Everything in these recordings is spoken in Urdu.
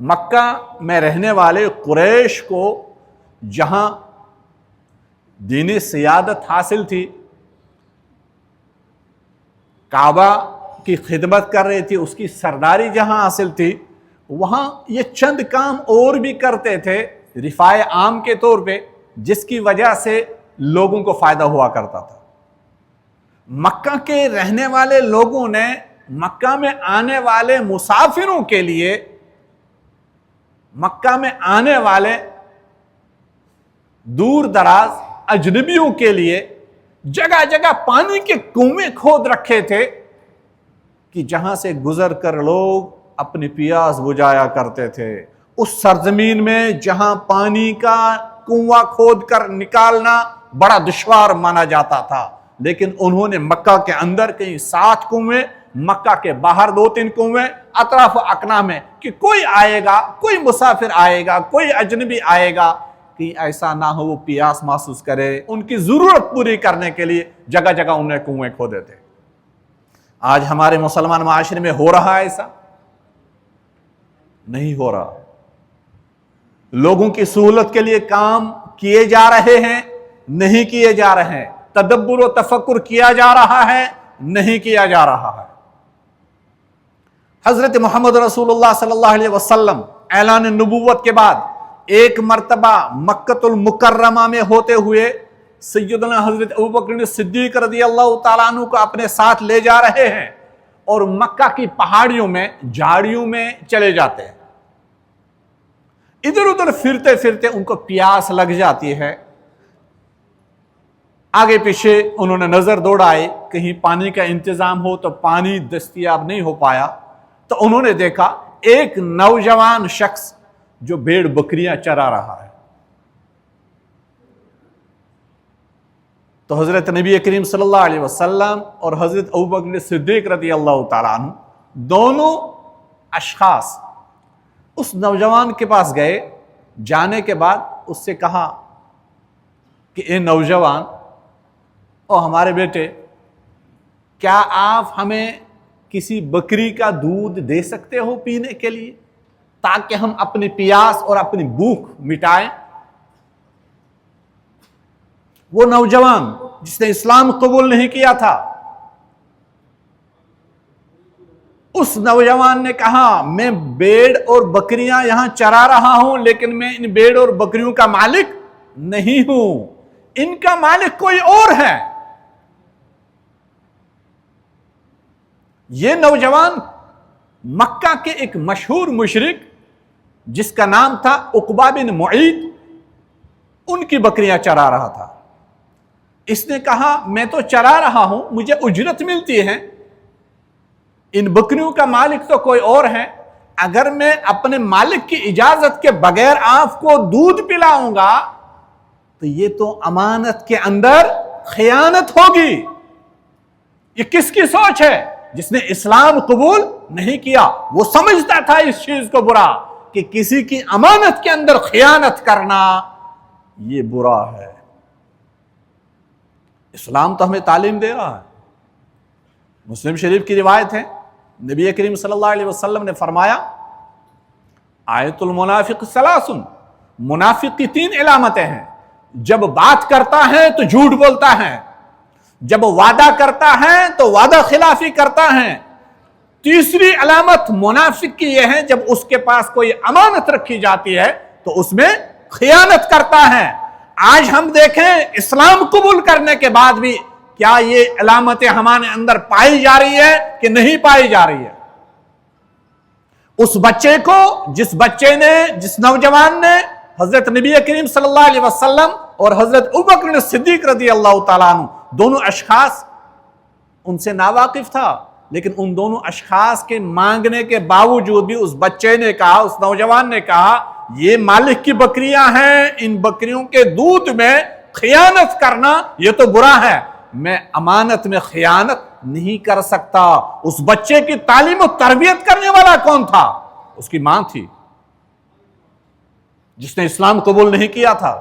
مکہ میں رہنے والے قریش کو جہاں دینی سیادت حاصل تھی، کعبہ کی خدمت کر رہی تھی، اس کی سرداری جہاں حاصل تھی، وہاں یہ چند کام اور بھی کرتے تھے رفاع عام کے طور پہ، جس کی وجہ سے لوگوں کو فائدہ ہوا کرتا تھا۔ مکہ کے رہنے والے لوگوں نے مکہ میں آنے والے مسافروں کے لیے، مکہ میں آنے والے دور دراز اجنبیوں کے لیے جگہ جگہ پانی کے کنویں کھود رکھے تھے کہ جہاں سے گزر کر لوگ اپنی پیاس بجھایا کرتے تھے۔ اس سرزمین میں جہاں پانی کا کنواں کھود کر نکالنا بڑا دشوار مانا جاتا تھا، لیکن انہوں نے مکہ کے اندر کہیں 7 کنویں، مکہ کے باہر 2-3 کنویں، اطراف و اکناف میں، کہ کوئی آئے گا، کوئی مسافر آئے گا، کوئی اجنبی آئے گا کہ ایسا نہ ہو وہ پیاس محسوس کرے۔ ان کی ضرورت پوری کرنے کے لیے جگہ جگہ انہیں کنویں کھودے تھے۔ آج ہمارے مسلمان معاشرے میں ہو رہا ہے ایسا؟ نہیں ہو رہا۔ لوگوں کی سہولت کے لیے کام کیے جا رہے ہیں، نہیں کیے جا رہے ہیں۔ تدبر و تفکر کیا جا رہا ہے، نہیں کیا جا رہا ہے۔ حضرت محمد رسول اللہ صلی اللہ علیہ وسلم اعلان نبوت کے بعد ایک مرتبہ مکہ المکرمہ میں ہوتے ہوئے سیدنا حضرت ابوبکر صدیق رضی اللہ تعالیٰ عنہ کو اپنے ساتھ لے جا رہے ہیں اور مکہ کی پہاڑیوں میں، جھاڑیوں میں چلے جاتے ہیں۔ ادھر ادھر پھرتے پھرتے ان کو پیاس لگ جاتی ہے۔ آگے پیچھے انہوں نے نظر دوڑائی، کہیں پانی کا انتظام ہو، تو پانی دستیاب نہیں ہو پایا۔ تو انہوں نے دیکھا ایک نوجوان شخص جو بھیڑ بکریاں چرا رہا ہے۔ تو حضرت نبی کریم صلی اللہ علیہ وسلم اور حضرت ابوبکر صدیق رضی اللہ تعالیٰ عنہ دونوں اشخاص اس نوجوان کے پاس گئے۔ جانے کے بعد اس سے کہا کہ اے نوجوان، او ہمارے بیٹے، کیا آپ ہمیں کسی بکری کا دودھ دے سکتے ہو پینے کے لیے، تاکہ ہم اپنی پیاس اور اپنی بھوک مٹائیں؟ وہ نوجوان جس نے اسلام قبول نہیں کیا تھا، اس نوجوان نے کہا میں بھیڑ اور بکریاں یہاں چرا رہا ہوں، لیکن میں ان بھیڑ اور بکریوں کا مالک نہیں ہوں، ان کا مالک کوئی اور ہے۔ یہ نوجوان مکہ کے ایک مشہور مشرک جس کا نام تھا عقبہ بن معیط، ان کی بکریاں چرا رہا تھا۔ اس نے کہا میں تو چرا رہا ہوں، مجھے اجرت ملتی ہے، ان بکریوں کا مالک تو کوئی اور ہے، اگر میں اپنے مالک کی اجازت کے بغیر آپ کو دودھ پلاؤں گا تو یہ تو امانت کے اندر خیانت ہوگی۔ یہ کس کی سوچ ہے؟ جس نے اسلام قبول نہیں کیا۔ وہ سمجھتا تھا اس چیز کو برا، کہ کسی کی امانت کے اندر خیانت کرنا یہ برا ہے۔ اسلام تو ہمیں تعلیم دے رہا ہے۔ مسلم شریف کی روایت ہے، نبی کریم صلی اللہ علیہ وسلم نے فرمایا آیت المنافق ثلاث، منافق کی 3 علامتیں ہیں۔ جب بات کرتا ہے تو جھوٹ بولتا ہے، جب وعدہ کرتا ہے تو وعدہ خلافی کرتا ہے، تیسری علامت منافق کی یہ ہے جب اس کے پاس کوئی امانت رکھی جاتی ہے تو اس میں خیانت کرتا ہے۔ آج ہم دیکھیں اسلام قبول کرنے کے بعد بھی کیا یہ علامتیں ہمارے اندر پائی جا رہی ہے کہ نہیں پائی جا رہی ہے؟ اس بچے کو، جس نوجوان نے حضرت نبی کریم صلی اللہ علیہ وسلم اور حضرت ابوبکر صدیق رضی اللہ تعالیٰ عنہ دونوں اشخاص ان سے ناواقف تھا، لیکن ان دونوں اشخاص کے مانگنے کے باوجود بھی اس بچے نے کہا، اس نوجوان نے کہا یہ مالک کی بکریاں ہیں، ان بکریوں کے دودھ میں خیانت کرنا یہ تو برا ہے، میں امانت میں خیانت نہیں کر سکتا۔ اس بچے کی تعلیم و تربیت کرنے والا کون تھا؟ اس کی ماں تھی، جس نے اسلام قبول نہیں کیا تھا۔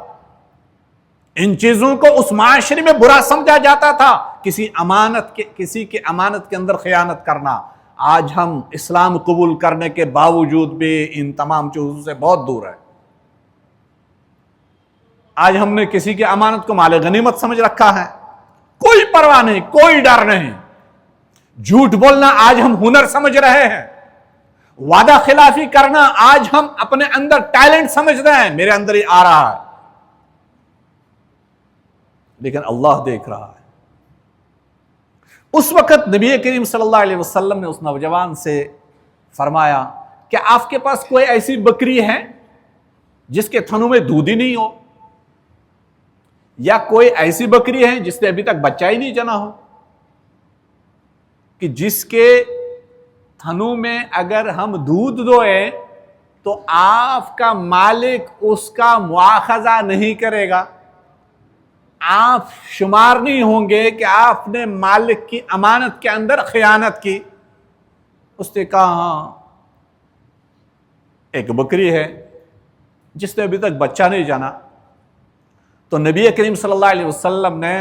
ان چیزوں کو اس معاشرے میں برا سمجھا جاتا تھا، کسی کی امانت کے اندر خیانت کرنا۔ آج ہم اسلام قبول کرنے کے باوجود بھی ان تمام چیزوں سے بہت دور ہے۔ آج ہم نے کسی کی امانت کو مال غنیمت سمجھ رکھا ہے، کوئی پرواہ نہیں، کوئی ڈر نہیں۔ جھوٹ بولنا آج ہم ہنر سمجھ رہے ہیں، وعدہ خلافی کرنا آج ہم اپنے اندر ٹیلنٹ سمجھ رہے ہیں، میرے اندر ہی آ رہا ہے، لیکن اللہ دیکھ رہا ہے۔ اس وقت نبی کریم صلی اللہ علیہ وسلم نے اس نوجوان سے فرمایا کہ آپ کے پاس کوئی ایسی بکری ہے جس کے تھنوں میں دودھ ہی نہیں ہو، یا کوئی ایسی بکری ہے جس نے ابھی تک بچہ ہی نہیں جنا ہو، کہ جس کے تھنوں میں اگر ہم دودھ دوئیں تو آپ کا مالک اس کا مواخذہ نہیں کرے گا، آپ شمار نہیں ہوں گے کہ آپ نے مالک کی امانت کے اندر خیانت کی۔ اس نے کہا ہاں، ایک بکری ہے جس نے ابھی تک بچہ نہیں جانا۔ تو نبی کریم صلی اللہ علیہ وسلم نے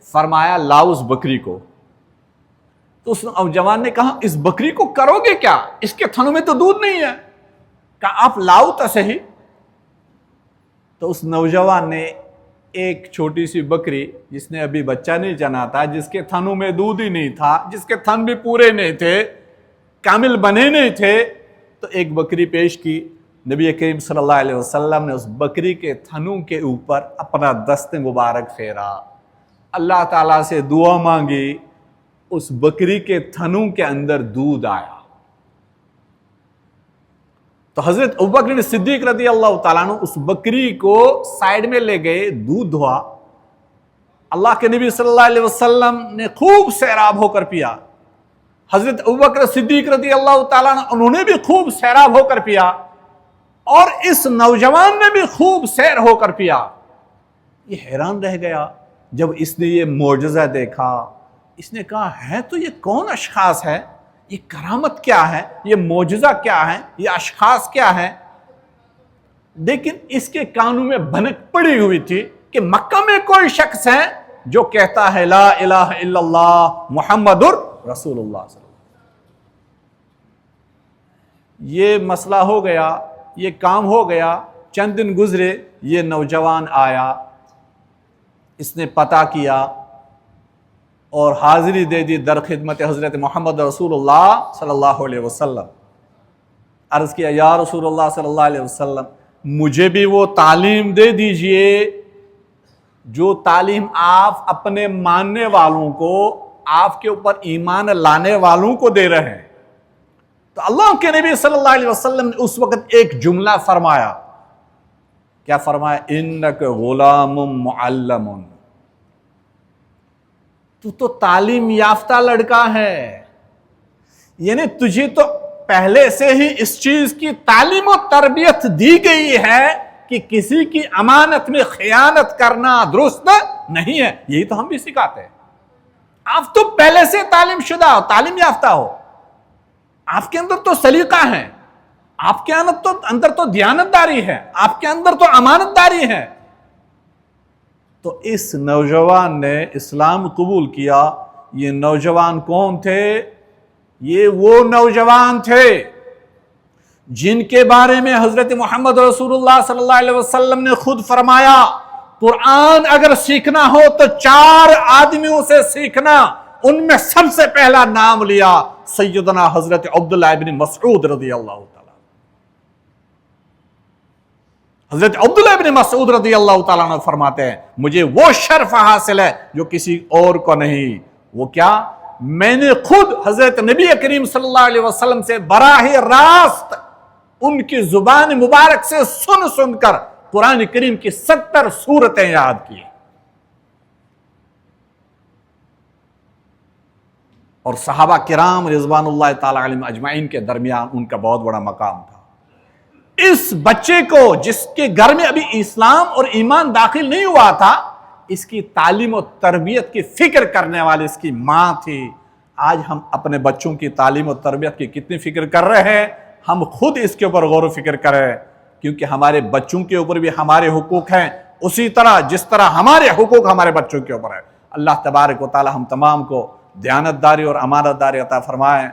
فرمایا لاؤ اس بکری کو۔ تو اس نوجوان نے کہا اس بکری کو کرو گے کیا، اس کے تھنوں میں تو دودھ نہیں ہے۔ کہا آپ لاؤ تو صحیح۔ تو اس نوجوان نے ایک چھوٹی سی بکری جس نے ابھی بچہ نہیں جنا تھا، جس کے تھنوں میں دودھ ہی نہیں تھا، جس کے تھن بھی پورے نہیں تھے، کامل بنے نہیں تھے، تو ایک بکری پیش کی۔ نبی کریم صلی اللہ علیہ وسلم نے اس بکری کے تھنوں کے اوپر اپنا دست مبارک پھیرا، اللہ تعالیٰ سے دعا مانگی، اس بکری کے تھنوں کے اندر دودھ آیا۔ تو حضرت ابوبکر صدیق رضی اللہ تعالیٰ عنہ اس بکری کو سائیڈ میں لے گئے، دودھ دھوا۔ اللہ کے نبی صلی اللہ علیہ وسلم نے خوب سیراب ہو کر پیا، حضرت ابوبکر صدیق رضی اللہ تعالیٰ عنہ انہوں نے بھی خوب سیراب ہو کر پیا، اور اس نوجوان نے بھی خوب سیر ہو کر پیا۔ یہ حیران رہ گیا جب اس نے یہ معجزہ دیکھا۔ اس نے کہا ہے تو یہ کون اشخاص ہے، یہ کرامت کیا ہے، یہ معجزہ کیا ہے، یہ اشخاص کیا ہے؟ لیکن اس کے کانوں میں بھنک پڑی ہوئی تھی کہ مکہ میں کوئی شخص ہے جو کہتا ہے لا الہ الا اللہ محمد رسول اللہ صلی اللہ علیہ وسلم۔ یہ مسئلہ ہو گیا، یہ کام ہو گیا۔ چند دن گزرے، یہ نوجوان آیا، اس نے پتہ کیا اور حاضری دے دی در خدمت حضرت محمد رسول اللہ صلی اللہ علیہ وسلم۔ عرض کیا یا رسول اللہ صلی اللہ علیہ وسلم، مجھے بھی وہ تعلیم دے دیجئے جو تعلیم آپ اپنے ماننے والوں کو، آپ کے اوپر ایمان لانے والوں کو دے رہے ہیں۔ تو اللہ کے نبی صلی اللہ علیہ وسلم نے اس وقت ایک جملہ فرمایا۔ کیا فرمایا؟ انک غلام معلم، تو تعلیم یافتہ لڑکا ہے، یعنی تجھے تو پہلے سے ہی اس چیز کی تعلیم و تربیت دی گئی ہے کہ کسی کی امانت میں خیانت کرنا درست نہیں ہے۔ یہی تو ہم بھی سکھاتے ہیں۔ آپ تو پہلے سے تعلیم شدہ ہو، تعلیم یافتہ ہو، آپ کے اندر تو سلیقہ ہے، آپ کے اندر تو دیانتداری ہے، آپ کے اندر تو امانت داری ہے۔ تو اس نوجوان نے اسلام قبول کیا۔ یہ نوجوان کون تھے؟ یہ وہ نوجوان تھے جن کے بارے میں حضرت محمد رسول اللہ صلی اللہ علیہ وسلم نے خود فرمایا قرآن اگر سیکھنا ہو تو 4 آدمیوں سے سیکھنا۔ ان میں سب سے پہلا نام لیا سیدنا حضرت عبداللہ ابن مسعود رضی اللہ تعالیٰ۔ حضرت عبداللہ ابن مسعود رضی اللہ تعالیٰ عنہ فرماتے ہیں مجھے وہ شرف حاصل ہے جو کسی اور کو نہیں۔ وہ کیا؟ میں نے خود حضرت نبی کریم صلی اللہ علیہ وسلم سے براہ راست ان کی زبان مبارک سے سن کر قرآن کریم کی 70 سورتیں یاد کی، اور صحابہ کرام رضوان اللہ تعالی علیہم اجمعین کے درمیان ان کا بہت بڑا مقام تھا۔ اس بچے کو جس کے گھر میں ابھی اسلام اور ایمان داخل نہیں ہوا تھا، اس کی تعلیم و تربیت کی فکر کرنے والی اس کی ماں تھی۔ آج ہم اپنے بچوں کی تعلیم و تربیت کی کتنی فکر کر رہے ہیں؟ ہم خود اس کے اوپر غور و فکر کریں، کیونکہ ہمارے بچوں کے اوپر بھی ہمارے حقوق ہیں، اسی طرح جس طرح ہمارے حقوق ہمارے بچوں کے اوپر ہے۔ اللہ تبارک و تعالی ہم تمام کو دیانتداری اور امانت داری عطا فرمائیں۔